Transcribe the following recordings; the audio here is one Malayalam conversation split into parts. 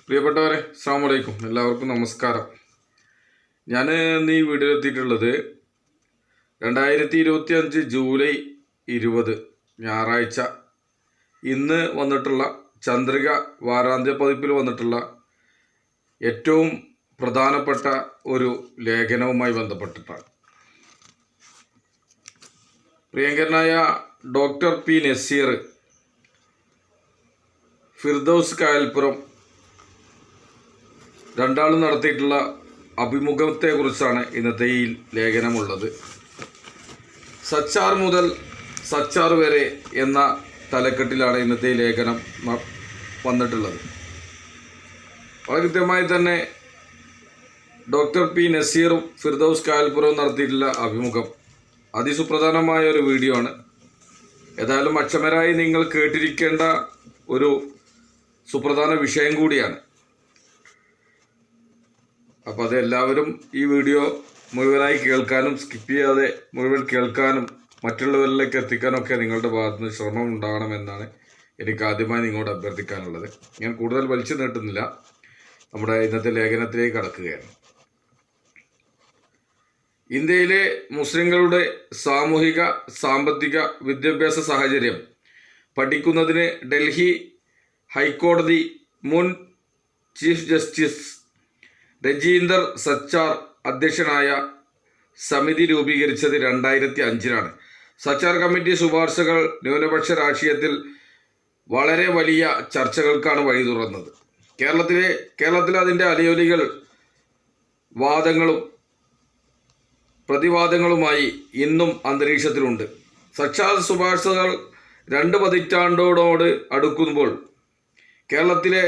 പ്രിയപ്പെട്ടവരെ, അസ്സലാമു അലൈക്കും. എല്ലാവർക്കും നമസ്കാരം. ഞാൻ ഇന്ന് ഈ വീഡിയോ എത്തിയിട്ടുള്ളത് 2025 ജൂലൈ 20 ഞായറാഴ്ച ഇന്ന് വന്നിട്ടുള്ള ചന്ദ്രിക വാരാന്ത്യ പതിപ്പിൽ വന്നിട്ടുള്ള ഏറ്റവും പ്രധാനപ്പെട്ട ഒരു ലേഖനവുമായി ബന്ധപ്പെട്ടിട്ടാണ്. പ്രിയങ്കരനായ ഡോക്ടർ പി നസീർ ഫിർദൗസ് കായൽപ്പുറം രണ്ടാളും നടത്തിയിട്ടുള്ള അഭിമുഖത്തെക്കുറിച്ചാണ് ഇന്നത്തെ ഈ ലേഖനമുള്ളത്. സച്ചാർ മുതൽ സച്ചാർ വരെ എന്ന തലക്കെട്ടിലാണ് ഇന്നത്തെ ഈ ലേഖനം വന്നിട്ടുള്ളത്. വളരെ കൃത്യമായി തന്നെ ഡോക്ടർ പി നസീറും ഫിർദൗസ് കായൽപ്പുറവും നടത്തിയിട്ടുള്ള അഭിമുഖം അതിസുപ്രധാനമായ ഒരു വീഡിയോ ആണ്. ഏതായാലും അക്ഷമരായി നിങ്ങൾ കേട്ടിരിക്കേണ്ട ഒരു സുപ്രധാന വിഷയം കൂടിയാണ്. അപ്പോൾ അതെല്ലാവരും ഈ വീഡിയോ മുഴുവനായി കേൾക്കാനും സ്കിപ്പ് ചെയ്യാതെ മുഴുവൻ കേൾക്കാനും മറ്റുള്ളവരിലേക്ക് എത്തിക്കാനൊക്കെ നിങ്ങളുടെ ഭാഗത്തുനിന്ന് ശ്രമം ഉണ്ടാകണമെന്നാണ് എനിക്ക് ആദ്യമായി നിങ്ങളോട് അഭ്യർത്ഥിക്കാനുള്ളത്. ഞാൻ കൂടുതൽ വലിച്ചു നീട്ടുന്നില്ല, നമ്മുടെ ഇന്നത്തെ ലേഖനത്തിലേക്ക് കടക്കുകയാണ്. ഇന്ത്യയിലെ മുസ്ലിങ്ങളുടെ സാമൂഹിക സാമ്പത്തിക വിദ്യാഭ്യാസ സാഹചര്യം പഠിക്കുന്നതിന് ഡൽഹി ഹൈക്കോടതി മുൻ ചീഫ് ജസ്റ്റിസ് രജീന്ദർ സച്ചാർ അധ്യക്ഷനായ സമിതി രൂപീകരിച്ചത് 2005-ലാണ്. സച്ചാർ കമ്മിറ്റി ശുപാർശകൾ ന്യൂനപക്ഷ രാഷ്ട്രീയത്തിൽ വളരെ വലിയ ചർച്ചകൾക്കാണ് വഴി തുറന്നത്. കേരളത്തിൽ അതിൻ്റെ അലയൊലികൾ വാദങ്ങളും പ്രതിവാദങ്ങളുമായി ഇന്നും അന്തരീക്ഷത്തിലുണ്ട്. സച്ചാർ ശുപാർശകൾ 2 പതിറ്റാണ്ടോട് അടുക്കുമ്പോൾ കേരളത്തിലെ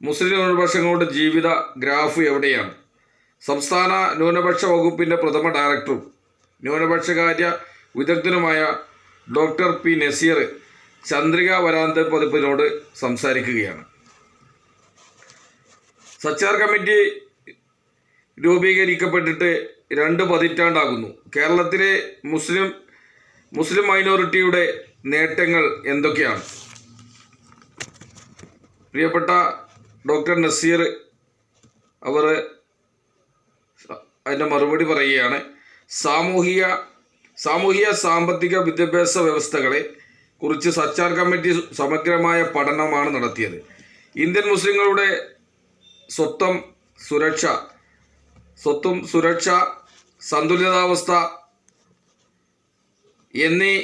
മുസ്ലിം ന്യൂനപക്ഷങ്ങളുടെ ജീവിത ഗ്രാഫ് എവിടെയാണ്? സംസ്ഥാന ന്യൂനപക്ഷ വകുപ്പിൻ്റെ പ്രഥമ ഡയറക്ടറും ന്യൂനപക്ഷകാര്യ വിദഗ്ധനുമായ ഡോക്ടർ പി നസീർ ചന്ദ്രിക വാരാന്ത്യ പതിപ്പിനോട് സംസാരിക്കുകയാണ്. സച്ചാർ കമ്മിറ്റി രൂപീകരിക്കപ്പെട്ടിട്ട് 2 പതിറ്റാണ്ടാകുന്നു. കേരളത്തിലെ മുസ്ലിം മൈനോറിറ്റിയുടെ നേട്ടങ്ങൾ എന്തൊക്കെയാണ്? പ്രിയപ്പെട്ട ഡോക്ടർ നസീർ അവർ അതിൻ്റെ മറുപടി പറയുകയാണ്. സാമൂഹിക സാമ്പത്തിക വിദ്യാഭ്യാസ വ്യവസ്ഥകളെ കുറിച്ച് സച്ചാർ കമ്മിറ്റി സമഗ്രമായ പഠനമാണ് നടത്തിയത്. ഇന്ത്യൻ മുസ്ലിങ്ങളുടെ സ്വത്തും സുരക്ഷ, സന്തുലിതാവസ്ഥ എന്നീ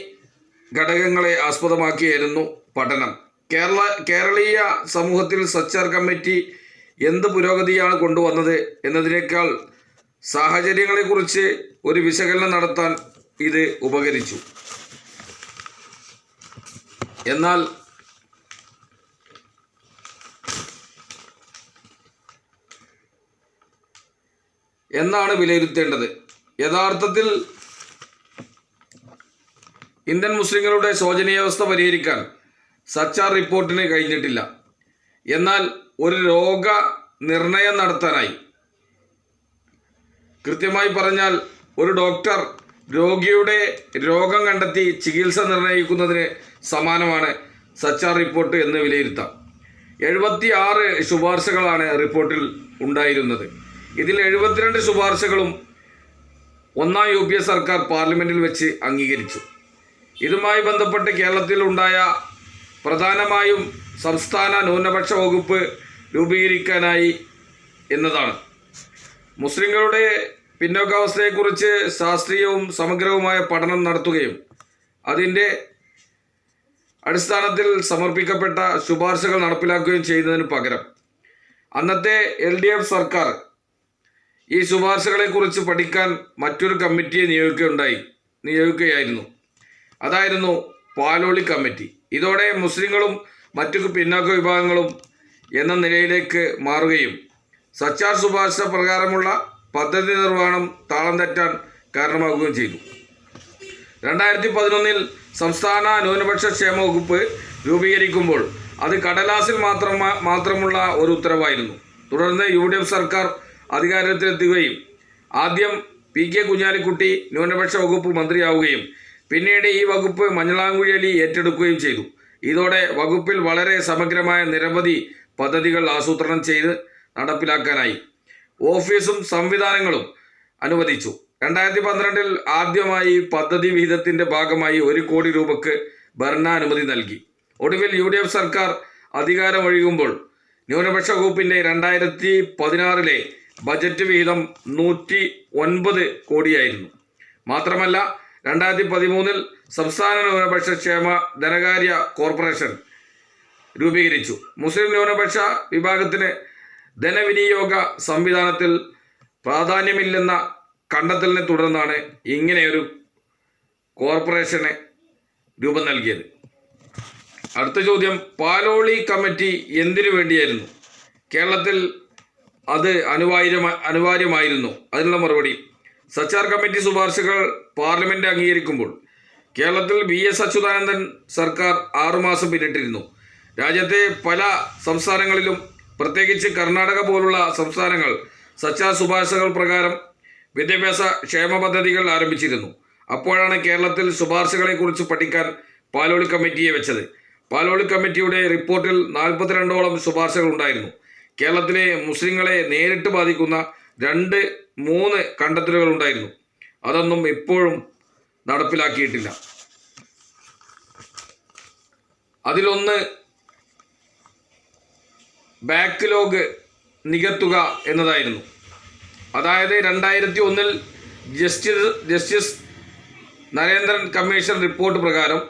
ഘടകങ്ങളെ ആസ്പദമാക്കിയായിരുന്നു പഠനം. കേരളീയ സമൂഹത്തിൽ സച്ചാർ കമ്മിറ്റി എന്ത് പുരോഗതിയാണ് കൊണ്ടുവന്നത് എന്നതിനേക്കാൾ സാഹചര്യങ്ങളെക്കുറിച്ച് ഒരു വിശകലനം നടത്താൻ ഇത് ഉപകരിച്ചു. എന്നാണ് വിലയിരുത്തേണ്ടത്. യഥാർത്ഥത്തിൽ ഇന്ത്യൻ മുസ്ലിങ്ങളുടെ ശോചനീയാവസ്ഥ പരിഹരിക്കാൻ സച്ചാർ റിപ്പോർട്ടിന് കഴിഞ്ഞിട്ടില്ല. എന്നാൽ ഒരു രോഗനിർണയം നടത്താനായി, കൃത്യമായി പറഞ്ഞാൽ ഒരു ഡോക്ടർ രോഗിയുടെ രോഗം കണ്ടെത്തി ചികിത്സ നിർണ്ണയിക്കുന്നതിന് സമാനമാണ് സച്ചാർ റിപ്പോർട്ട് എന്ന് വിലയിരുത്താം. 76 ശുപാർശകളാണ് റിപ്പോർട്ടിൽ ഉണ്ടായിരുന്നത്. ഇതിൽ 72 ശുപാർശകളും 1ാം UPA സർക്കാർ പാർലമെൻറ്റിൽ വെച്ച് അംഗീകരിച്ചു. ഇതുമായി ബന്ധപ്പെട്ട് കേരളത്തിൽ ഉണ്ടായ പ്രധാനമായും സംസ്ഥാന ന്യൂനപക്ഷ വകുപ്പ് രൂപീകരിക്കാനായി എന്നതാണ്. മുസ്ലിങ്ങളുടെ പിന്നോക്കാവസ്ഥയെക്കുറിച്ച് ശാസ്ത്രീയവും സമഗ്രവുമായ പഠനം നടത്തുകയും അതിൻ്റെ അടിസ്ഥാനത്തിൽ സമർപ്പിക്കപ്പെട്ട ശുപാർശകൾ നടപ്പിലാക്കുകയും ചെയ്യുന്നതിന് പകരം അന്നത്തെ LDF സർക്കാർ ഈ ശുപാർശകളെക്കുറിച്ച് പഠിക്കാൻ മറ്റൊരു കമ്മിറ്റിയെ നിയോഗിക്കുകയായിരുന്നു. അതായിരുന്നു പാലോളി കമ്മിറ്റി. ഇതോടെ മുസ്ലിങ്ങളും മറ്റു പിന്നാക്ക വിഭാഗങ്ങളും എന്ന നിലയിലേക്ക് മാറുകയും സച്ചാർ ശുപാർശ പ്രകാരമുള്ള പദ്ധതി നിർവഹണം താളം തെറ്റാൻ കാരണമാകുകയും ചെയ്തു. 2011 സംസ്ഥാന ന്യൂനപക്ഷ ക്ഷേമ വകുപ്പ് രൂപീകരിക്കുമ്പോൾ അത് കടലാസിൽ മാത്രമുള്ള ഒരു ഉത്തരവായിരുന്നു. തുടർന്ന് UDF സർക്കാർ അധികാരത്തിലെത്തുകയും ആദ്യം PK കുഞ്ഞാലിക്കുട്ടി ന്യൂനപക്ഷ വകുപ്പ് മന്ത്രിയാവുകയും പിന്നീട് ഈ വകുപ്പ് മഞ്ഞളാംകുഴി അലി ഏറ്റെടുക്കുകയും ചെയ്തു. ഇതോടെ വകുപ്പിൽ വളരെ സമഗ്രമായ നിരവധി പദ്ധതികൾ ആസൂത്രണം ചെയ്ത് നടപ്പിലാക്കാനായി. ഓഫീസും സംവിധാനങ്ങളും അനുവദിച്ചു. 2012 ആദ്യമായി പദ്ധതി വിഹിതത്തിന്റെ ഭാഗമായി 1 കോടി രൂപയ്ക്ക് ഭരണാനുമതി നൽകി. ഒടുവിൽ UDF സർക്കാർ അധികാരമൊഴിയുമ്പോൾ ന്യൂനപക്ഷ വകുപ്പിന്റെ 2016 ബജറ്റ് വിഹിതം 109 കോടിയായിരുന്നു. മാത്രമല്ല 2013 സംസ്ഥാന ന്യൂനപക്ഷ ക്ഷേമ ധനകാര്യ കോർപ്പറേഷൻ രൂപീകരിച്ചു. മുസ്ലിം ന്യൂനപക്ഷ വിഭാഗത്തിന് ധനവിനിയോഗ സംവിധാനത്തിൽ പ്രാധാന്യമില്ലെന്ന കണ്ടെത്തലിനെ തുടർന്നാണ് ഇങ്ങനെയൊരു കോർപ്പറേഷന് രൂപം നൽകിയത്. അടുത്ത ചോദ്യം, പാലോളി കമ്മിറ്റി എന്തിനു വേണ്ടിയായിരുന്നു? കേരളത്തിൽ അത് അനിവാര്യമായിരുന്നു. അതിനുള്ള മറുപടി, സച്ചാർ കമ്മിറ്റി ശുപാർശകൾ പാർലമെന്റ് അംഗീകരിക്കുമ്പോൾ കേരളത്തിൽ VS അച്യുതാനന്ദൻ സർക്കാർ 6 മാസം പിന്നിട്ടിരുന്നു. രാജ്യത്തെ പല സംസ്ഥാനങ്ങളിലും പ്രത്യേകിച്ച് കർണാടക പോലുള്ള സംസ്ഥാനങ്ങൾ സച്ചാർ ശുപാർശകൾ പ്രകാരം വിദ്യാഭ്യാസ ക്ഷേമ പദ്ധതികൾ ആരംഭിച്ചിരുന്നു. അപ്പോഴാണ് കേരളത്തിൽ ശുപാർശകളെക്കുറിച്ച് പഠിക്കാൻ പാലോളി കമ്മിറ്റിയെ വെച്ചത്. പാലോളി കമ്മിറ്റിയുടെ റിപ്പോർട്ടിൽ 42ഓളം ശുപാർശകൾ ഉണ്ടായിരുന്നു. കേരളത്തിലെ മുസ്ലിങ്ങളെ നേരിട്ട് ബാധിക്കുന്ന 2-3 കണ്ടെത്തലുകൾ ഉണ്ടായിരുന്നു. അതൊന്നും ഇപ്പോഴും നടപ്പിലാക്കിയിട്ടില്ല. അതിലൊന്ന് ബാക്ക്ലോഗ് നികത്തുക എന്നതായിരുന്നു. അതായത് 2001 ജസ്റ്റിസ് നരേന്ദ്രൻ കമ്മീഷൻ റിപ്പോർട്ട് പ്രകാരം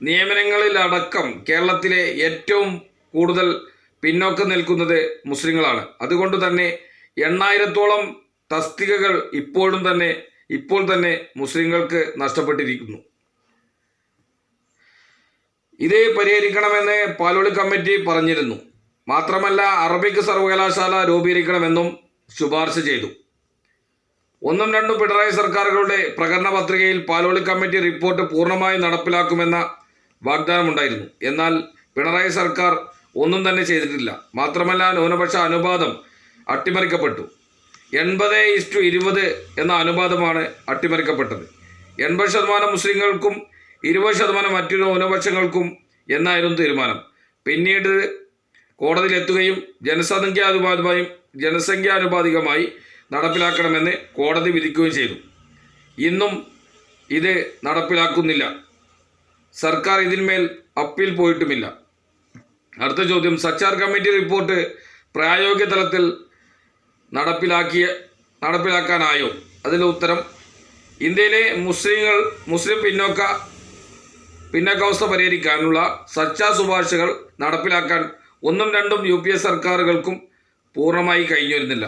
നിയമനങ്ങളിലടക്കം കേരളത്തിലെ ഏറ്റവും കൂടുതൽ പിന്നോക്കം നിൽക്കുന്നത് മുസ്ലിങ്ങളാണ്. അതുകൊണ്ട് തന്നെ 8000ഓളം തസ്തികകൾ ഇപ്പോൾ തന്നെ മുസ്ലിങ്ങൾക്ക് നഷ്ടപ്പെട്ടിരിക്കുന്നു. ഇത് പരിഹരിക്കണമെന്ന് പാലോളി കമ്മിറ്റി പറഞ്ഞിരുന്നു. മാത്രമല്ല അറബിക് സർവകലാശാല രൂപീകരിക്കണമെന്നും ശുപാർശ ചെയ്തു. 1ഉം 2ഉം പിണറായി സർക്കാരുകളുടെ പ്രകടന പത്രികയിൽ പാലോളി കമ്മിറ്റി റിപ്പോർട്ട് പൂർണ്ണമായും നടപ്പിലാക്കുമെന്ന വാഗ്ദാനമുണ്ടായിരുന്നു. എന്നാൽ പിണറായി സർക്കാർ ഒന്നും തന്നെ ചെയ്തിട്ടില്ല. മാത്രമല്ല ന്യൂനപക്ഷ അനുപാതം അട്ടിമറിക്കപ്പെട്ടു. 80:20 എന്ന അനുപാതമാണ് അട്ടിമറിക്കപ്പെട്ടത്. 80% മുസ്ലിങ്ങൾക്കും 20% മറ്റു ന്യൂനപക്ഷങ്ങൾക്കും എന്നായിരുന്നു തീരുമാനം. പിന്നീട് കോടതിയിലെത്തുകയും ജനസംഖ്യാനുപാതികമായി നടപ്പിലാക്കണമെന്ന് കോടതി വിധിക്കുകയും ചെയ്തു. ഇന്നും ഇത് നടപ്പിലാക്കുന്നില്ല. സർക്കാർ ഇതിന്മേൽ അപ്പീൽ പോയിട്ടുമില്ല. അടുത്ത ചോദ്യം, സച്ചാർ കമ്മിറ്റി റിപ്പോർട്ട് പ്രായോഗിക തലത്തിൽ നടപ്പിലാക്കാനായോ? അതിൻ്റെ ഉത്തരം, ഇന്ത്യയിലെ മുസ്ലിം പിന്നോക്കാവസ്ഥ പരിഹരിക്കാനുള്ള സച്ചാർ ശുപാർശകൾ നടപ്പിലാക്കാൻ 1ഉം 2ഉം UPA സർക്കാരുകൾക്കും പൂർണ്ണമായി കഴിഞ്ഞിരുന്നില്ല.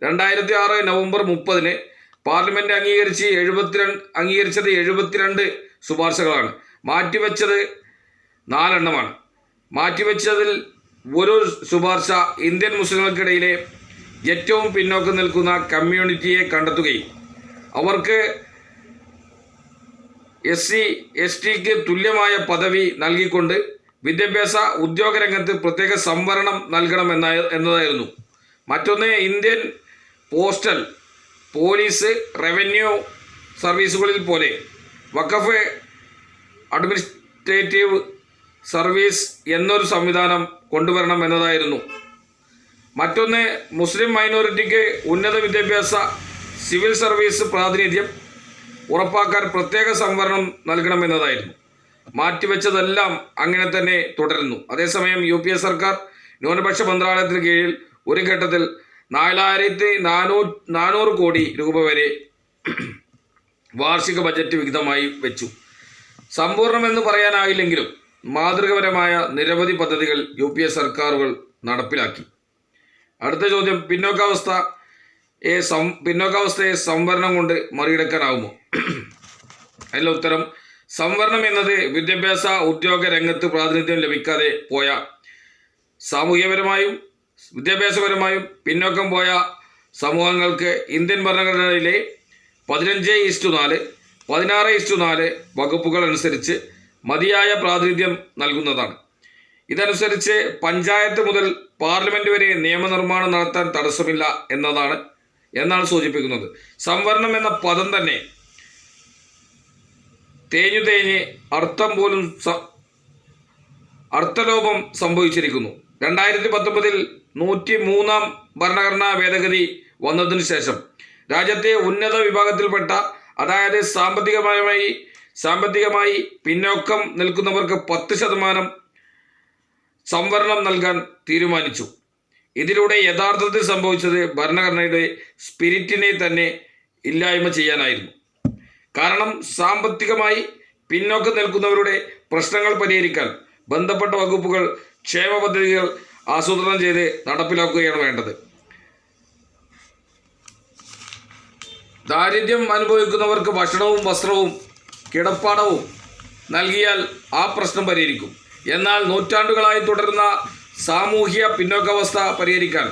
2006 നവംബർ 30 പാർലമെന്റ് അംഗീകരിച്ചത് 72 ശുപാർശകളാണ്. മാറ്റിവെച്ചത് 4 എണ്ണമാണ്. മാറ്റിവെച്ചതിൽ ഒരു ശുപാർശ ഇന്ത്യൻ മുസ്ലിങ്ങൾക്കിടയിലെ ഏറ്റവും പിന്നോക്കം നിൽക്കുന്ന കമ്മ്യൂണിറ്റിയെ കണ്ടെത്തുകയും അവർക്ക് SC/STക്ക് തുല്യമായ പദവി നൽകിക്കൊണ്ട് വിദ്യാഭ്യാസ ഉദ്യോഗ രംഗത്ത് പ്രത്യേക സംവരണം നൽകണം എന്നതായിരുന്നു. മറ്റൊന്ന്, ഇന്ത്യൻ പോസ്റ്റൽ, പോലീസ്, റവന്യൂ സർവീസുകളിൽ പോലെ വഖഫ് അഡ്മിനിസ്ട്രേറ്റീവ് സർവീസ് എന്നൊരു സംവിധാനം കൊണ്ടുവരണം എന്നതായിരുന്നു. മറ്റൊന്ന്, മുസ്ലിം മൈനോറിറ്റിക്ക് ഉന്നത വിദ്യാഭ്യാസ സിവിൽ സർവീസ് പ്രാതിനിധ്യം ഉറപ്പാക്കാൻ പ്രത്യേക സംവരണം നൽകണമെന്നതായിരുന്നു. മാറ്റിവെച്ചതെല്ലാം അങ്ങനെ തന്നെ തുടരുന്നു. അതേസമയം UPA സർക്കാർ ന്യൂനപക്ഷ മന്ത്രാലയത്തിന് കീഴിൽ ഒരു ഘട്ടത്തിൽ 4400 കോടി രൂപ വരെ വാർഷിക ബജറ്റ് വിഹിതമായി വെച്ചു. സമ്പൂർണ്ണമെന്ന് പറയാനാകില്ലെങ്കിലും മാതൃകപരമായ നിരവധി പദ്ധതികൾ UPA സർക്കാരുകൾ നടപ്പിലാക്കി. അടുത്ത ചോദ്യം, പിന്നോക്കാവസ്ഥയെ സംവരണം കൊണ്ട് മറികടക്കാനാവുമോ? അതിൻ്റെ ഉത്തരം, സംവരണം എന്നത് വിദ്യാഭ്യാസ ഉദ്യോഗ രംഗത്ത് പ്രാതിനിധ്യം ലഭിക്കാതെ പോയ സാമൂഹ്യപരമായും വിദ്യാഭ്യാസപരമായും പിന്നോക്കം പോയ സമൂഹങ്ങൾക്ക് ഇന്ത്യൻ ഭരണഘടനയിലെ 15:4, 16:4 വകുപ്പുകൾ അനുസരിച്ച് മതിയായ പ്രാതിനിധ്യം നൽകുന്നതാണ്. ഇതനുസരിച്ച് പഞ്ചായത്ത് മുതൽ പാർലമെന്റ് വരെ നിയമനിർമ്മാണം നടത്താൻ തടസ്സമില്ല എന്നാണ് സൂചിപ്പിക്കുന്നത്. സംവരണം എന്ന പദം തന്നെ തേഞ്ഞ് അർത്ഥലോപം സംഭവിച്ചിരിക്കുന്നു. 2019 103 ഭരണഘടനാ ഭേദഗതി വന്നതിനു ശേഷം രാജ്യത്തെ ഉന്നത വിഭാഗത്തിൽപ്പെട്ട, അതായത് സാമ്പത്തികമായി പിന്നോക്കം നിൽക്കുന്നവർക്ക് 10% സംവരണം നൽകാൻ തീരുമാനിച്ചു. ഇതിലൂടെ യഥാർത്ഥത്തിൽ സംഭവിച്ചത് ഭരണഘടനയുടെ സ്പിരിറ്റിനെ തന്നെ ഇല്ലായ്മ ചെയ്യാനായിരുന്നു. കാരണം സാമ്പത്തികമായി പിന്നോക്കം നിൽക്കുന്നവരുടെ പ്രശ്നങ്ങൾ പരിഹരിക്കാൻ ബന്ധപ്പെട്ട വകുപ്പുകൾ ക്ഷേമ പദ്ധതികൾ ആസൂത്രണം ചെയ്ത് നടപ്പിലാക്കുകയാണ് വേണ്ടത്. ദാരിദ്ര്യം അനുഭവിക്കുന്നവർക്ക് ഭക്ഷണവും വസ്ത്രവും കിടപ്പാടവും നൽകിയാൽ ആ പ്രശ്നം പരിഹരിക്കും. എന്നാൽ നൂറ്റാണ്ടുകളായി തുടരുന്ന സാമൂഹ്യ പിന്നോക്കാവസ്ഥ പരിഹരിക്കാൻ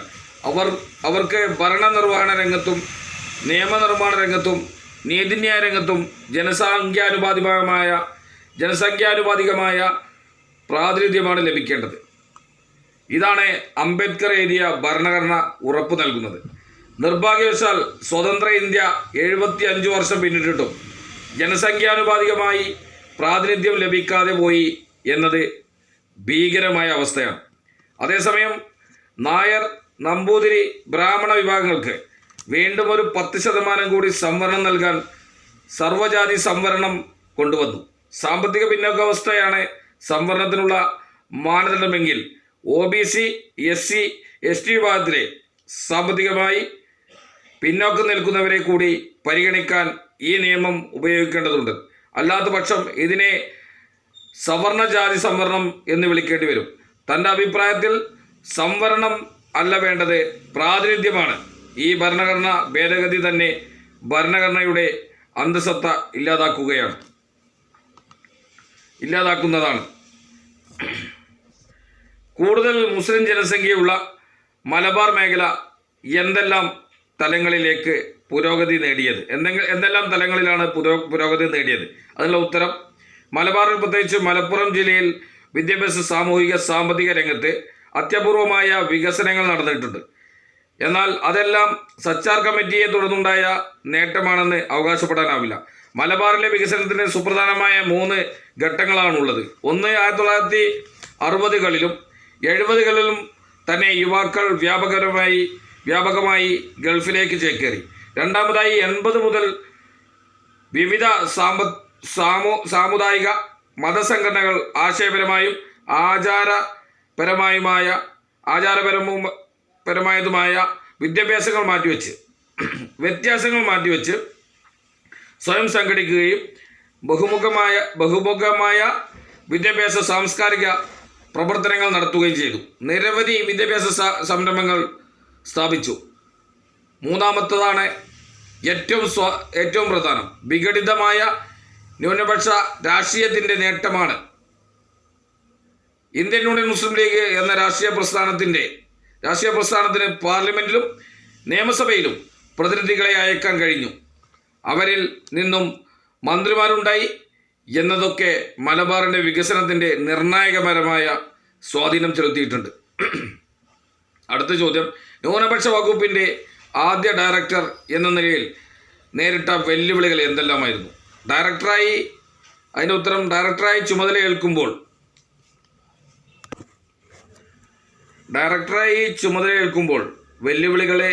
അവർക്ക് ഭരണനിർവഹണ രംഗത്തും നിയമനിർമ്മാണ രംഗത്തും നീതിന്യായ രംഗത്തും ജനസംഖ്യാനുപാതികമായ പ്രാതിനിധ്യമാണ് ലഭിക്കേണ്ടത്. ഇതാണ് അംബേദ്കർ എഴുതിയ ഭരണഘടന ഉറപ്പു നൽകുന്നത്. നിർഭാഗ്യവശാൽ സ്വതന്ത്ര ഇന്ത്യ 75 വർഷം പിന്നിട്ടിട്ടും ജനസംഖ്യാനുപാതികമായി പ്രാതിനിധ്യം ലഭിക്കാതെ പോയി എന്നത് ഭീകരമായ അവസ്ഥയാണ്. അതേസമയം നായർ, നമ്പൂതിരി, ബ്രാഹ്മണ വിഭാഗങ്ങൾക്ക് വീണ്ടും ഒരു 10% കൂടി സംവരണം നൽകാൻ സർവ്വജാതി സംവരണം കൊണ്ടുവന്നു. സാമ്പത്തിക പിന്നോക്കാവസ്ഥയാണ് സംവരണത്തിനുള്ള മാനദണ്ഡമെങ്കിൽ OBC, SC, ST വിഭാഗത്തിലെ സാമ്പത്തികമായി പിന്നോക്കം നിൽക്കുന്നവരെ കൂടി പരിഗണിക്കാൻ ഈ നിയമം ഉപയോഗിക്കേണ്ടതുണ്ട്. അല്ലാത്ത പക്ഷം ഇതിനെ സവർണജാതി സംവരണം എന്ന് വിളിക്കേണ്ടി വരും. തൻ്റെ അഭിപ്രായത്തിൽ സംവരണം അല്ല വേണ്ടത്, പ്രാതിനിധ്യമാണ്. ഈ ഭരണഘടന ഭേദഗതി തന്നെ ഭരണഘടനയുടെ അന്തസത്ത ഇല്ലാതാക്കുന്നതാണ്. കൂടുതൽ മുസ്ലിം ജനസംഖ്യയുള്ള മലബാർ മേഖല എന്തെല്ലാം തലങ്ങളിലേക്ക് പുരോഗതി നേടിയത്, എന്തെല്ലാം തലങ്ങളിലാണ് പുരോഗതി നേടിയത്? അതിനുള്ള ഉത്തരം, മലബാറിൽ പ്രത്യേകിച്ച് മലപ്പുറം ജില്ലയിൽ വിദ്യാഭ്യാസ, സാമൂഹിക, സാമ്പത്തിക രംഗത്ത് അത്യപൂർവമായ വികസനങ്ങൾ നടന്നിട്ടുണ്ട്. എന്നാൽ അതെല്ലാം സച്ചാർ കമ്മിറ്റിയെ തുടർന്നുണ്ടായ നേട്ടമാണെന്ന് അവകാശപ്പെടാനാവില്ല. മലബാറിലെ വികസനത്തിന് സുപ്രധാനമായ 3 ഘട്ടങ്ങളാണുള്ളത്. ഒന്ന്, 1960കളിലും 70കളിലും തന്നെ യുവാക്കൾ വ്യാപകമായി ഗൾഫിലേക്ക് ചേക്കേറി. രണ്ടാമതായി 80 മുതൽ വിവിധ സാമുദായിക മതസംഘടനകൾ ആശയപരമായും ആചാരപരമായതുമായ വ്യത്യാസങ്ങൾ മാറ്റിവെച്ച് സ്വയം സംഘടിക്കുകയും ബഹുമുഖമായ വിദ്യാഭ്യാസ സാംസ്കാരിക പ്രവർത്തനങ്ങൾ നടത്തുകയും ചെയ്തു. നിരവധി വിദ്യാഭ്യാസ സംരംഭങ്ങൾ സ്ഥാപിച്ചു. മൂന്നാമത്തതാണ് ഏറ്റവും പ്രധാനം, വിഘടിതമായ ന്യൂനപക്ഷ രാഷ്ട്രീയത്തിൻ്റെ നേട്ടമാണ്. ഇന്ത്യൻ യൂണിയൻ മുസ്ലിം ലീഗ് എന്ന രാഷ്ട്രീയ പ്രസ്ഥാനത്തിന് പാർലമെന്റിലും നിയമസഭയിലും പ്രതിനിധികളെ അയക്കാൻ കഴിഞ്ഞു. അവരിൽ നിന്നും മന്ത്രിമാരുണ്ടായി എന്നതൊക്കെ മലബാറിൻ്റെ വികസനത്തിൻ്റെ നിർണായകപരമായ സ്വാധീനം ചെലുത്തിയിട്ടുണ്ട്. അടുത്ത ചോദ്യം, ന്യൂനപക്ഷ വകുപ്പിൻ്റെ ആദ്യ ഡയറക്ടർ എന്ന നിലയിൽ നേരിട്ട വെല്ലുവിളികൾ എന്തെല്ലാമായിരുന്നു? അതിൻ്റെ ഉത്തരം, ഡയറക്ടറായി ചുമതലയേൽക്കുമ്പോൾ വെല്ലുവിളികളെ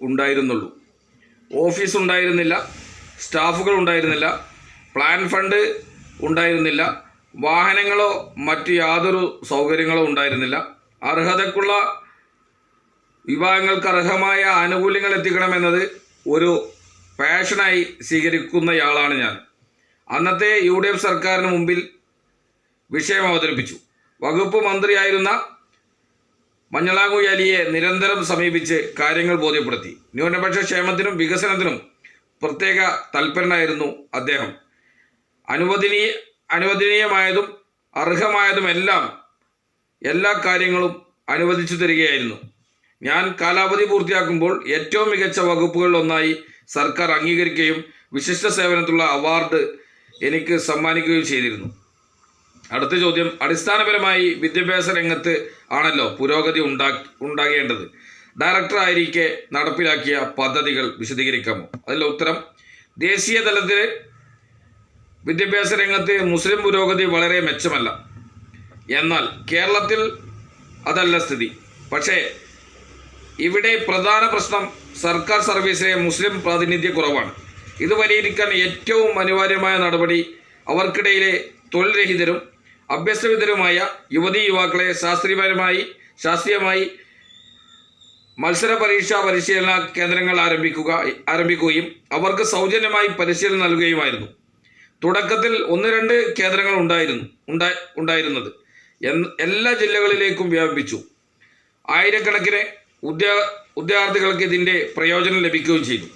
ഉണ്ടായിരുന്നുള്ളൂ. ഓഫീസ് ഉണ്ടായിരുന്നില്ല, സ്റ്റാഫുകൾ ഉണ്ടായിരുന്നില്ല, പ്ലാൻ ഫണ്ട് ഉണ്ടായിരുന്നില്ല, വാഹനങ്ങളോ മറ്റു യാതൊരു സൗകര്യങ്ങളോ ഉണ്ടായിരുന്നില്ല. അർഹതക്കുള്ള വിഭാഗങ്ങൾക്ക് അർഹമായ ആനുകൂല്യങ്ങൾ എത്തിക്കണമെന്നത് ഒരു പാഷനായി സ്വീകരിക്കുന്നയാളാണ് ഞാൻ. അന്നത്തെ UDF സർക്കാരിന് മുമ്പിൽ വിഷയം അവതരിപ്പിച്ചു. വകുപ്പ് മന്ത്രിയായിരുന്ന മഞ്ഞളാംകുഴി അലിയെ നിരന്തരം സമീപിച്ച് കാര്യങ്ങൾ ബോധ്യപ്പെടുത്തി. ന്യൂനപക്ഷ ക്ഷേമത്തിനും വികസനത്തിനും പ്രത്യേക തൽപരനായിരുന്നു അദ്ദേഹം. അനുവദനീയമായതും അർഹമായതും എല്ലാ കാര്യങ്ങളും അനുവദിച്ചു തരികയായിരുന്നു. ഞാൻ കാലാവധി പൂർത്തിയാക്കുമ്പോൾ ഏറ്റവും മികച്ച വകുപ്പുകളിലൊന്നായി സർക്കാർ അംഗീകരിക്കുകയും വിശിഷ്ട സേവനത്തിലുള്ള അവാർഡ് എനിക്ക് സമ്മാനിക്കുകയും ചെയ്തിരുന്നു. അടുത്ത ചോദ്യം, അടിസ്ഥാനപരമായി വിദ്യാഭ്യാസ രംഗത്ത് ആണല്ലോ പുരോഗതി ഉണ്ടാകേണ്ടത്. ഡയറക്ടർ ആയിരിക്കെ നടപ്പിലാക്കിയ പദ്ധതികൾ വിശദീകരിക്കാമോ? അതിൻ്റെ ഉത്തരം, ദേശീയ തലത്തിൽ വിദ്യാഭ്യാസ രംഗത്ത് മുസ്ലിം പുരോഗതി വളരെ മെച്ചമല്ല. എന്നാൽ കേരളത്തിൽ അതല്ല സ്ഥിതി. പക്ഷേ ഇവിടെ പ്രധാന പ്രശ്നം സർക്കാർ സർവീസിലെ മുസ്ലിം പ്രാതിനിധ്യക്കുറവാണ്. ഇത് പരിഹരിക്കാൻ ഏറ്റവും അനിവാര്യമായ നടപടി അവർക്കിടയിലെ തൊഴിൽ രഹിതരും അഭ്യസ്തവിദ്യരുമായ യുവതീ യുവാക്കളെ ശാസ്ത്രീയമായി മത്സര പരിശീലന കേന്ദ്രങ്ങൾ ആരംഭിക്കുകയും അവർക്ക് സൗജന്യമായി പരിശീലനം നൽകുകയുമായിരുന്നു. തുടക്കത്തിൽ 1-2 കേന്ദ്രങ്ങൾ ഉണ്ടായിരുന്നത് എല്ലാ ജില്ലകളിലേക്കും വ്യാപിപ്പിച്ചു. ആയിരക്കണക്കിന് ഉദ്യോഗാർത്ഥികൾക്ക് ഇതിൻ്റെ പ്രയോജനം ലഭിക്കുകയും ചെയ്തു.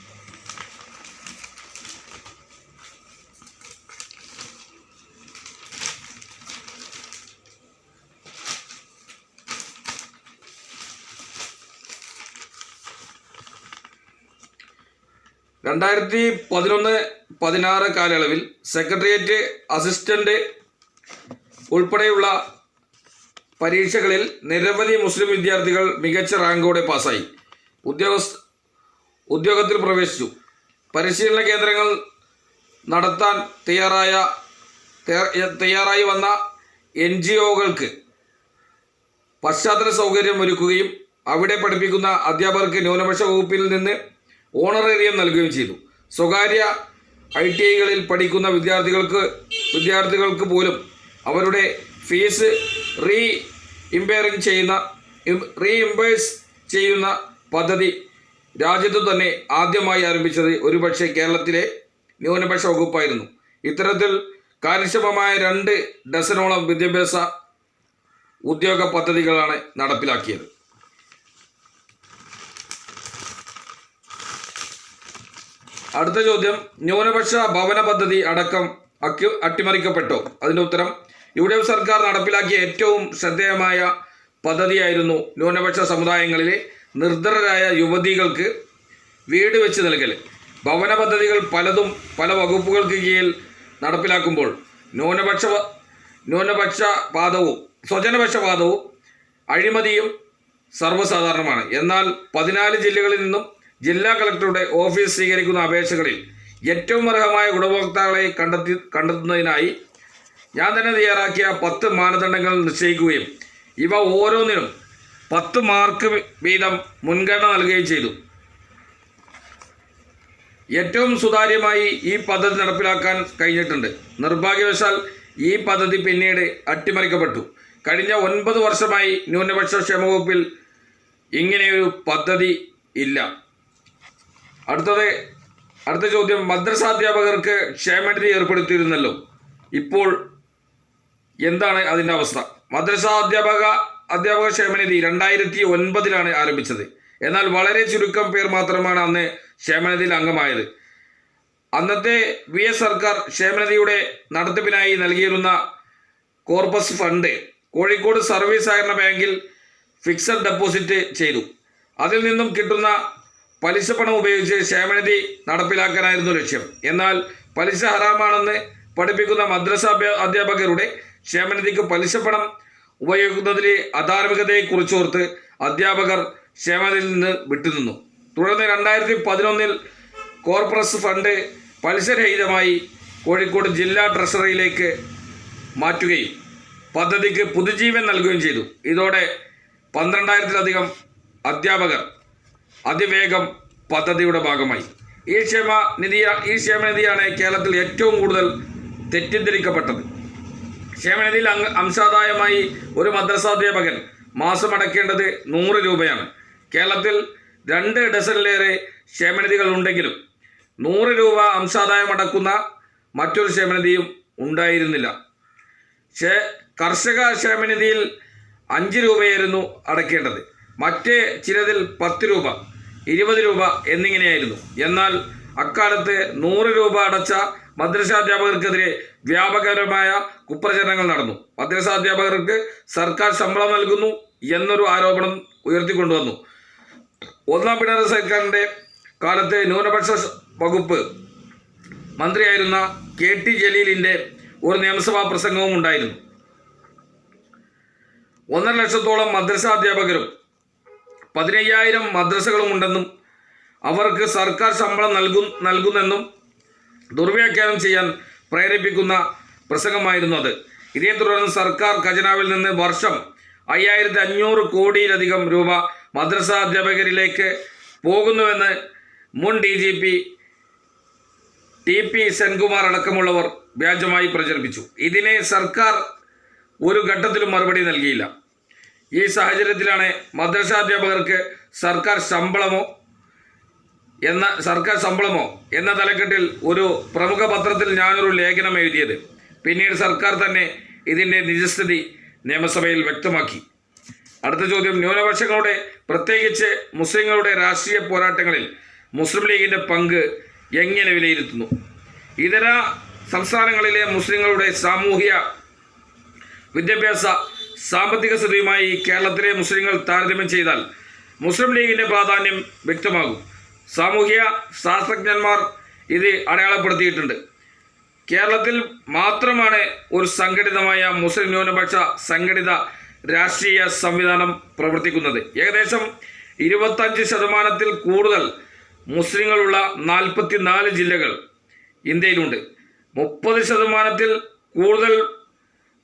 രണ്ടായിരത്തി 2011-16 കാലയളവിൽ സെക്രട്ടേറിയറ്റ് അസിസ്റ്റന്റ് ഉൾപ്പെടെയുള്ള പരീക്ഷകളിൽ നിരവധി മുസ്ലിം വിദ്യാർത്ഥികൾ മികച്ച റാങ്കോടെ പാസ്സായി ഉദ്യോഗത്തിൽ പ്രവേശിച്ചു. പരിശീലന കേന്ദ്രങ്ങൾ നടത്താൻ തയ്യാറായി വന്ന NGOകൾക്ക് പശ്ചാത്തല സൗകര്യം ഒരുക്കുകയും അവിടെ പഠിപ്പിക്കുന്ന അധ്യാപകർക്ക് ന്യൂനപക്ഷ വകുപ്പിൽ നിന്ന് ഓണറേറിയം നൽകുകയും ചെയ്തു. സ്വകാര്യ ITIകളിൽ പഠിക്കുന്ന വിദ്യാർത്ഥികൾക്ക് പോലും അവരുടെ ഫീസ് റീഇംബേഴ്സ് ചെയ്യുന്ന പദ്ധതി രാജ്യത്തു തന്നെ ആദ്യമായി ആരംഭിച്ചത് ഒരുപക്ഷെ കേരളത്തിലെ ന്യൂനപക്ഷ വകുപ്പായിരുന്നു. ഇത്തരത്തിൽ കാര്യക്ഷമമായ 2 ഡസനോളം വിദ്യാഭ്യാസ ഉദ്യോഗ പദ്ധതികളാണ് നടപ്പിലാക്കിയത്. അടുത്ത ചോദ്യം, ന്യൂനപക്ഷ ഭവന പദ്ധതി അടക്കം അട്ടിമറിക്കപ്പെട്ടോ? അതിൻ്റെ ഉത്തരം, UDF സർക്കാർ നടപ്പിലാക്കിയ ഏറ്റവും ശ്രദ്ധേയമായ പദ്ധതിയായിരുന്നു ന്യൂനപക്ഷ സമുദായങ്ങളിലെ നിർധനരായ യുവതികൾക്ക് വീട് വെച്ച് നൽകൽ. ഭവന പദ്ധതികൾ പലതും പല വകുപ്പുകൾക്ക് കീഴിൽ നടപ്പിലാക്കുമ്പോൾ സ്വജനപക്ഷപാതവും അഴിമതിയും സർവ്വസാധാരണമാണ്. എന്നാൽ 14 ജില്ലകളിൽ നിന്നും ജില്ലാ കളക്ടറുടെ ഓഫീസ് സ്വീകരിക്കുന്ന അപേക്ഷകളിൽ ഏറ്റവും അർഹമായ ഗുണഭോക്താക്കളെ കണ്ടെത്തുന്നതിനായി ഞാൻ തന്നെ തയ്യാറാക്കിയ 10 മാനദണ്ഡങ്ങൾ നിശ്ചയിക്കുകയും ഇവ ഓരോന്നിനും 10 മാർക്ക് വീതം മുൻഗണന നൽകുകയും ചെയ്തു. ഏറ്റവും സുതാര്യമായി ഈ പദ്ധതി നടപ്പിലാക്കാൻ കഴിഞ്ഞിട്ടുണ്ട്. നിർഭാഗ്യവശാൽ ഈ പദ്ധതി പിന്നീട് അട്ടിമറിക്കപ്പെട്ടു. കഴിഞ്ഞ 9 വർഷമായി ന്യൂനപക്ഷ ക്ഷേമ വകുപ്പിൽ ഇങ്ങനെയൊരു പദ്ധതി ഇല്ല. അടുത്ത ചോദ്യം, മദ്രസാധ്യാപകർക്ക് ക്ഷേമനിധി ഏർപ്പെടുത്തിയിരുന്നല്ലോ, ഇപ്പോൾ എന്താണ് അതിൻ്റെ അവസ്ഥ? അധ്യാപക ക്ഷേമനിധി 2009 ആരംഭിച്ചത്. എന്നാൽ വളരെ ചുരുക്കം പേർ മാത്രമാണ് അന്ന് ക്ഷേമനിധിയിൽ അംഗമായത്. അന്നത്തെ VS സർക്കാർ ക്ഷേമനിധിയുടെ നടത്തിപ്പിനായി നൽകിയിരുന്ന കോർപ്പസ് ഫണ്ട് കോഴിക്കോട് സർവീസ് സഹകരണ ബാങ്കിൽ ഫിക്സഡ് ഡെപ്പോസിറ്റ് ചെയ്തു. അതിൽ നിന്നും കിട്ടുന്ന പലിശ പണം ഉപയോഗിച്ച് ക്ഷേമനിധി നടപ്പിലാക്കാനായിരുന്നു ലക്ഷ്യം. എന്നാൽ പലിശ ഹറാമാണെന്ന് പഠിപ്പിക്കുന്ന മദ്രസ അധ്യാപകരുടെ ക്ഷേമനിധിക്ക് പലിശ പണം ഉപയോഗിക്കുന്നതിൽ അധാർമികതയെക്കുറിച്ചോർത്ത് അധ്യാപകർ ക്ഷേമനിധിയിൽ നിന്ന് വിട്ടുനിന്നു. തുടർന്ന് 2011 കോർപ്പസ് ഫണ്ട് പലിശരഹിതമായി കോഴിക്കോട് ജില്ലാ ട്രഷറിയിലേക്ക് മാറ്റുകയും പദ്ധതിക്ക് പുതുജീവൻ നൽകുകയും ചെയ്തു. ഇതോടെ 12,000-ലധികം അധ്യാപകർ അതിവേഗം പദ്ധതിയുടെ ഭാഗമായി. ഈ ക്ഷേമനിധിയാണ് കേരളത്തിൽ ഏറ്റവും കൂടുതൽ തെറ്റിദ്ധരിക്കപ്പെട്ടത്. ക്ഷേമനിധിയിൽ അംശാദായമായി ഒരു മദ്രസാധ്യാപകൻ മാസം അടയ്ക്കേണ്ടത് 100 രൂപയാണ്. കേരളത്തിൽ 2 ഡസനിലേറെ ക്ഷേമനിധികൾ ഉണ്ടെങ്കിലും 100 രൂപ അംശാദായം അടക്കുന്ന മറ്റൊരു ക്ഷേമനിധിയും ഉണ്ടായിരുന്നില്ല. കർഷക ക്ഷേമനിധിയിൽ 5 രൂപയായിരുന്നു അടയ്ക്കേണ്ടത്. മറ്റ് ചിലതിൽ 10 രൂപ, 20 രൂപ എന്നിങ്ങനെയായിരുന്നു. എന്നാൽ അക്കാലത്ത് 100 രൂപ അടച്ച മദ്രസാധ്യാപകർക്കെതിരെ വ്യാപകരമായ കുപ്രചരണങ്ങൾ നടന്നു. മദ്രസാധ്യാപകർക്ക് സർക്കാർ ശമ്പളം നൽകുന്നു എന്നൊരു ആരോപണം ഉയർത്തിക്കൊണ്ടുവന്നു. 1-ാം പിണറായി സർക്കാരിൻ്റെ കാലത്ത് ന്യൂനപക്ഷ വകുപ്പ് മന്ത്രിയായിരുന്ന KT ജലീലിൻ്റെ ഒരു നിയമസഭാ പ്രസംഗവും ഉണ്ടായിരുന്നു. 1.5 ലക്ഷത്തോളം മദ്രസാധ്യാപകരും 15,000 മദ്രസകളും ഉണ്ടെന്നും അവർക്ക് സർക്കാർ ശമ്പളം നൽകുന്നെന്നും ദുർവ്യാഖ്യാനം ചെയ്യാൻ പ്രേരിപ്പിക്കുന്ന പ്രസംഗമായിരുന്നു അത്. ഇതേ തുടർന്ന് സർക്കാർ ഖജനാവിൽ നിന്ന് വർഷം 5500 കോടിയിലധികം രൂപ മദ്രസ അധ്യാപകരിലേക്ക് പോകുന്നുവെന്ന് മുൻ DGP TP സെൻകുമാർ അടക്കമുള്ളവർ വ്യാജമായി പ്രചരിപ്പിച്ചു. ഇതിനെ സർക്കാർ ഒരു ഘട്ടത്തിലും മറുപടി നൽകിയില്ല. ഈ സാഹചര്യത്തിലാണ് മദ്രസ അധ്യാപകർക്ക് സർക്കാർ ശമ്പളമോ എന്ന തലക്കെട്ടിൽ ഒരു പ്രമുഖ പത്രത്തിൽ ഞാനൊരു ലേഖനം എഴുതിയത്. പിന്നീട് സർക്കാർ തന്നെ ഇതിൻ്റെ നിജസ്ഥിതി നിയമസഭയിൽ വ്യക്തമാക്കി. അടുത്ത ചോദ്യം, ന്യൂനപക്ഷങ്ങളുടെ പ്രത്യേകിച്ച് മുസ്ലിങ്ങളുടെ രാഷ്ട്രീയ പോരാട്ടങ്ങളിൽ മുസ്ലിം ലീഗിൻ്റെ പങ്ക് എങ്ങനെ വിലയിരുത്തുന്നു? ഇതര സംസ്ഥാനങ്ങളിലെ മുസ്ലിങ്ങളുടെ സാമൂഹിക വിദ്യാഭ്യാസ സാമ്പത്തിക സ്ഥിതിയുമായി കേരളത്തിലെ മുസ്ലിങ്ങൾ താരതമ്യം ചെയ്താൽ മുസ്ലിം ലീഗിൻ്റെ പ്രാധാന്യം വ്യക്തമാകും. സാമൂഹിക ശാസ്ത്രജ്ഞന്മാർ ഇത് അടയാളപ്പെടുത്തിയിട്ടുണ്ട്. കേരളത്തിൽ മാത്രമാണ് ഒരു സംഘടിതമായ മുസ്ലിം ന്യൂനപക്ഷ സംഘടിത രാഷ്ട്രീയ സംവിധാനം പ്രവർത്തിക്കുന്നത്. ഏകദേശം 25% കൂടുതൽ മുസ്ലിങ്ങളുള്ള 44 ജില്ലകൾ ഇന്ത്യയിലുണ്ട്. 30% കൂടുതൽ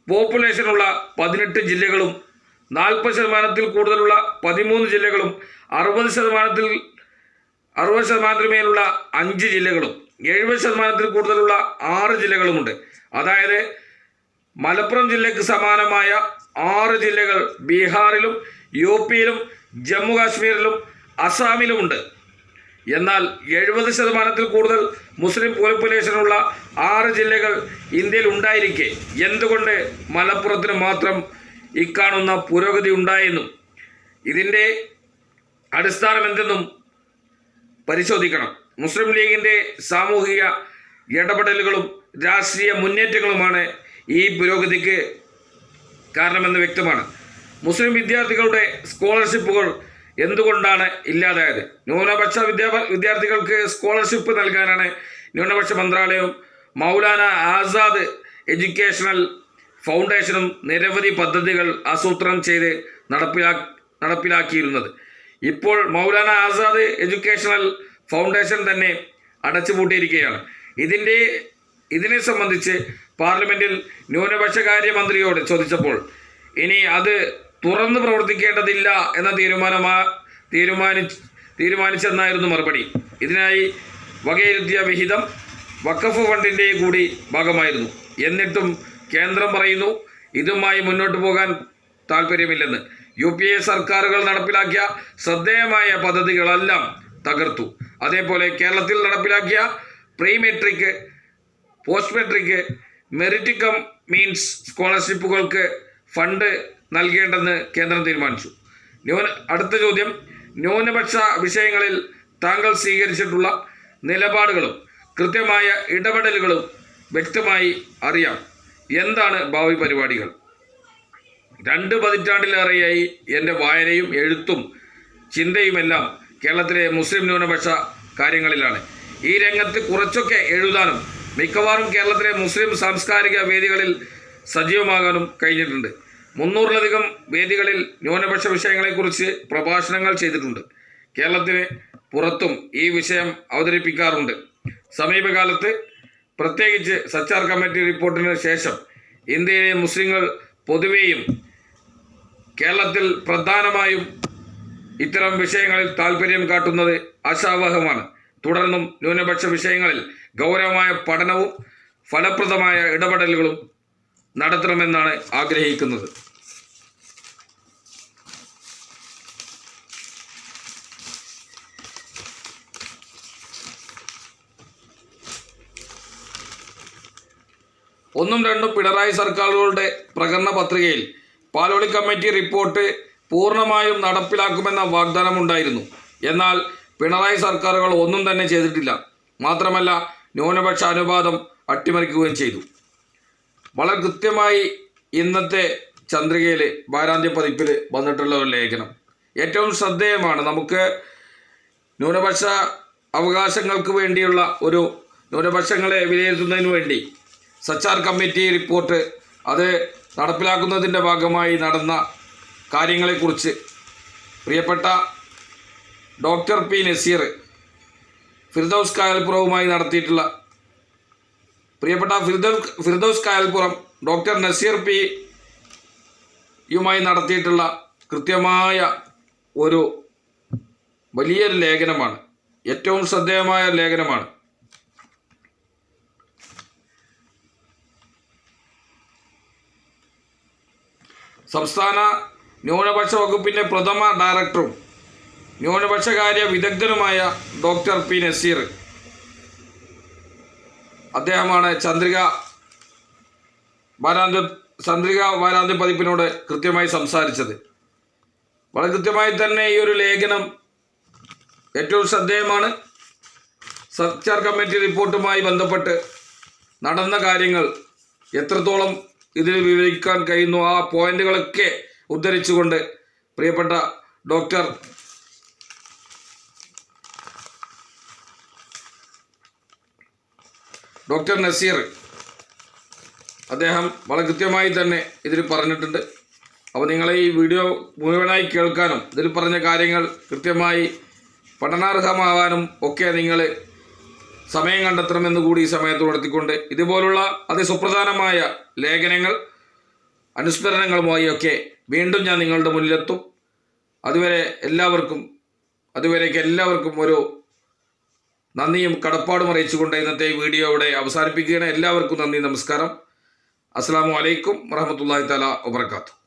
പോപ്പുലേഷനുള്ള 18 ജില്ലകളും 40% കൂടുതലുള്ള 13 ജില്ലകളും 60% മേലുള്ള 5 ജില്ലകളും 70% കൂടുതലുള്ള 6 ജില്ലകളുമുണ്ട്. അതായത് മലപ്പുറം ജില്ലയ്ക്ക് സമാനമായ 6 ജില്ലകൾ ബീഹാറിലും UP-യിലും ജമ്മു കാശ്മീരിലും അസാമിലുമുണ്ട്. എന്നാൽ 70% കൂടുതൽ മുസ്ലിം പോപ്പുലേഷനുള്ള 6 ജില്ലകൾ ഇന്ത്യയിൽ ഉണ്ടായിരിക്കെ എന്തുകൊണ്ട് മലപ്പുറത്തിന് മാത്രം ഇക്കാണുന്ന പുരോഗതി ഉണ്ടായെന്നും ഇതിൻ്റെ അടിസ്ഥാനം എന്തെന്നും പരിശോധിക്കണം. മുസ്ലിം ലീഗിൻ്റെ സാമൂഹിക ഇടപെടലുകളും രാഷ്ട്രീയ മുന്നേറ്റങ്ങളുമാണ് ഈ പുരോഗതിക്ക് കാരണമെന്ന് വ്യക്തമാണ്. മുസ്ലിം വിദ്യാർത്ഥികളുടെ സ്കോളർഷിപ്പുകൾ എന്തുകൊണ്ടാണ് ഇല്ലാതായത്? ന്യൂനപക്ഷ വിദ്യാർത്ഥികൾക്ക് സ്കോളർഷിപ്പ് നൽകാനാണ് ന്യൂനപക്ഷ മന്ത്രാലയവും മൗലാന ആസാദ് എഡ്യൂക്കേഷണൽ ഫൗണ്ടേഷനും നിരവധി പദ്ധതികൾ ആസൂത്രണം ചെയ്ത് നടപ്പിലാക്കിയിരുന്നത്. ഇപ്പോൾ മൗലാന ആസാദ് എഡ്യൂക്കേഷണൽ ഫൗണ്ടേഷൻ തന്നെ അടച്ചുപൂട്ടിയിരിക്കുകയാണ്. ഇതിനെ സംബന്ധിച്ച് പാർലമെൻറ്റിൽ ന്യൂനപക്ഷകാര്യ മന്ത്രിയോട് ചോദിച്ചപ്പോൾ ഇനി അത് തുറന്ന് പ്രവർത്തിക്കേണ്ടതില്ല എന്ന തീരുമാനിച്ചെന്നായിരുന്നു മറുപടി. ഇതിനായി വകയിരുത്തിയ വിഹിതം വഖഫ് ഫണ്ടിൻ്റെ കൂടി ഭാഗമായിരുന്നു. എന്നിട്ടും കേന്ദ്രം പറയുന്നു ഇതുമായി മുന്നോട്ട് പോകാൻ താല്പര്യമില്ലെന്ന്. UPA സർക്കാരുകൾ നടപ്പിലാക്കിയ ശ്രദ്ധേയമായ പദ്ധതികളെല്ലാം തകർത്തു. അതേപോലെ കേരളത്തിൽ നടപ്പിലാക്കിയ pre matric, post matric, merit cum means സ്കോളർഷിപ്പുകൾക്ക് ഫണ്ട് നൽകേണ്ടെന്ന് കേന്ദ്രം തീരുമാനിച്ചു. അടുത്ത ചോദ്യം, ന്യൂനപക്ഷ വിഷയങ്ങളിൽ താങ്കൾ സ്വീകരിച്ചിട്ടുള്ള നിലപാടുകളും കൃത്യമായ ഇടപെടലുകളും വ്യക്തമായി അറിയാം. എന്താണ് ഭാവി പരിപാടികൾ? 2 പതിറ്റാണ്ടിലേറെയായി എൻ്റെ വായനയും എഴുത്തും ചിന്തയുമെല്ലാം കേരളത്തിലെ മുസ്ലിം ന്യൂനപക്ഷ കാര്യങ്ങളിലാണ്. ഈ രംഗത്ത് കുറച്ചൊക്കെ എഴുതാനും മിക്കവാറും കേരളത്തിലെ മുസ്ലിം സാംസ്കാരിക വേദികളിൽ സജീവമാകാനും കഴിഞ്ഞിട്ടുണ്ട്. 300-ലധികം വേദികളിൽ ന്യൂനപക്ഷ വിഷയങ്ങളെക്കുറിച്ച് പ്രഭാഷണങ്ങൾ ചെയ്തിട്ടുണ്ട്. കേരളത്തിന് പുറത്തും ഈ വിഷയം അവതരിപ്പിക്കാറുണ്ട്. സമീപകാലത്ത് പ്രത്യേകിച്ച് സച്ചാർ കമ്മിറ്റി റിപ്പോർട്ടിന് ശേഷം ഇന്ത്യയിലെ മുസ്ലിങ്ങൾ പൊതുവെയും കേരളത്തിൽ പ്രധാനമായും ഇത്തരം വിഷയങ്ങളിൽ താല്പര്യം കാട്ടുന്നത് ആശാവഹമാണ്. തുടർന്നും ന്യൂനപക്ഷ വിഷയങ്ങളിൽ ഗൗരവമായ പഠനവും ഫലപ്രദമായ ഇടപെടലുകളും നടത്തണമെന്നാണ് ആഗ്രഹിക്കുന്നത്. ഒന്നും രണ്ടും പിണറായി സർക്കാരുകളുടെ പ്രകടന പത്രികയിൽ പാലോളി കമ്മിറ്റി റിപ്പോർട്ട് പൂർണ്ണമായും നടപ്പിലാക്കുമെന്ന വാഗ്ദാനമുണ്ടായിരുന്നു. എന്നാൽ പിണറായി സർക്കാരുകൾ ഒന്നും തന്നെ ചെയ്തിട്ടില്ല. മാത്രമല്ല ന്യൂനപക്ഷ അനുപാതം അട്ടിമറിക്കുകയും ചെയ്തു. വളരെ കൃത്യമായി ഇന്നത്തെ ചന്ദ്രികയിൽ വാരാന്ത്യ പതിപ്പിൽ വന്നിട്ടുള്ള ഒരു ലേഖനം ഏറ്റവും ശ്രദ്ധേയമാണ്. നമുക്ക് ന്യൂനപക്ഷ അവകാശങ്ങൾക്ക് വേണ്ടിയുള്ള ഒരു ന്യൂനപക്ഷങ്ങളെ വിലയിരുത്തുന്നതിന് വേണ്ടി സച്ചാർ കമ്മിറ്റി റിപ്പോർട്ട് അത് നടപ്പിലാക്കുന്നതിൻ്റെ ഭാഗമായി നടന്ന കാര്യങ്ങളെക്കുറിച്ച് പ്രിയപ്പെട്ട ഡോക്ടർ P. നസീർ ഫിർദൌസ് കായൽപ്പുറവുമായി നടത്തിയിട്ടുള്ള ഫിർദൌസ് കായൽപ്പുറം ഡോക്ടർ നസീർ P. യുമായി നടത്തിയിട്ടുള്ള കൃത്യമായ ഒരു വലിയൊരു ലേഖനമാണ്. ഏറ്റവും ശ്രദ്ധേയമായ ലേഖനമാണ്. സംസ്ഥാന ന്യൂനപക്ഷ വകുപ്പിൻ്റെ പ്രഥമ ഡയറക്ടറും ന്യൂനപക്ഷകാര്യ വിദഗ്ധനുമായ ഡോക്ടർ പി നസീർ, അദ്ദേഹമാണ് ചന്ദ്രിക വാരാന്ത്യ പതിപ്പിനോട് കൃത്യമായി സംസാരിച്ചത്. വളരെ കൃത്യമായി തന്നെ ഈ ഒരു ലേഖനം ഏറ്റവും ശ്രദ്ധേയമാണ്. സർക്കാർ കമ്മിറ്റി റിപ്പോർട്ടുമായി ബന്ധപ്പെട്ട് നടന്ന കാര്യങ്ങൾ എത്രത്തോളം ഇതിൽ വിവരിക്കാൻ കഴിയുന്നു, ആ പോയിന്റുകളൊക്കെ ഉദ്ധരിച്ചുകൊണ്ട് പ്രിയപ്പെട്ട ഡോക്ടർ നസീർ അദ്ദേഹം വളരെ കൃത്യമായി തന്നെ ഇതിൽ പറഞ്ഞിട്ടുണ്ട്. അപ്പോൾ നിങ്ങളെ ഈ വീഡിയോ മുഴുവനായി കേൾക്കാനും ഇതിൽ പറഞ്ഞ കാര്യങ്ങൾ കൃത്യമായി പഠനാർഹമാകാനും ഒക്കെ നിങ്ങൾ സമയം കണ്ടെത്തണമെന്ന് കൂടി ഈ സമയത്ത് ഉണർത്തിക്കൊണ്ട് ഇതുപോലുള്ള അതിസുപ്രധാനമായ ലേഖനങ്ങൾ അനുസ്മരണങ്ങളുമായി ഒക്കെ വീണ്ടും ഞാൻ നിങ്ങളുടെ മുന്നിലെത്തും. അതുവരേക്ക് എല്ലാവർക്കും ഒരു നന്ദിയും കടപ്പാടും അറിയിച്ചുകൊണ്ട് ഇന്നത്തെ ഈ വീഡിയോ ഇവിടെ അവസാനിപ്പിക്കുകയാണ്. എല്ലാവർക്കും നന്ദി, നമസ്കാരം. അസ്സലാമു അലൈക്കും വറഹ്മത്തുള്ളാഹി തആല വബറകാതുഹു.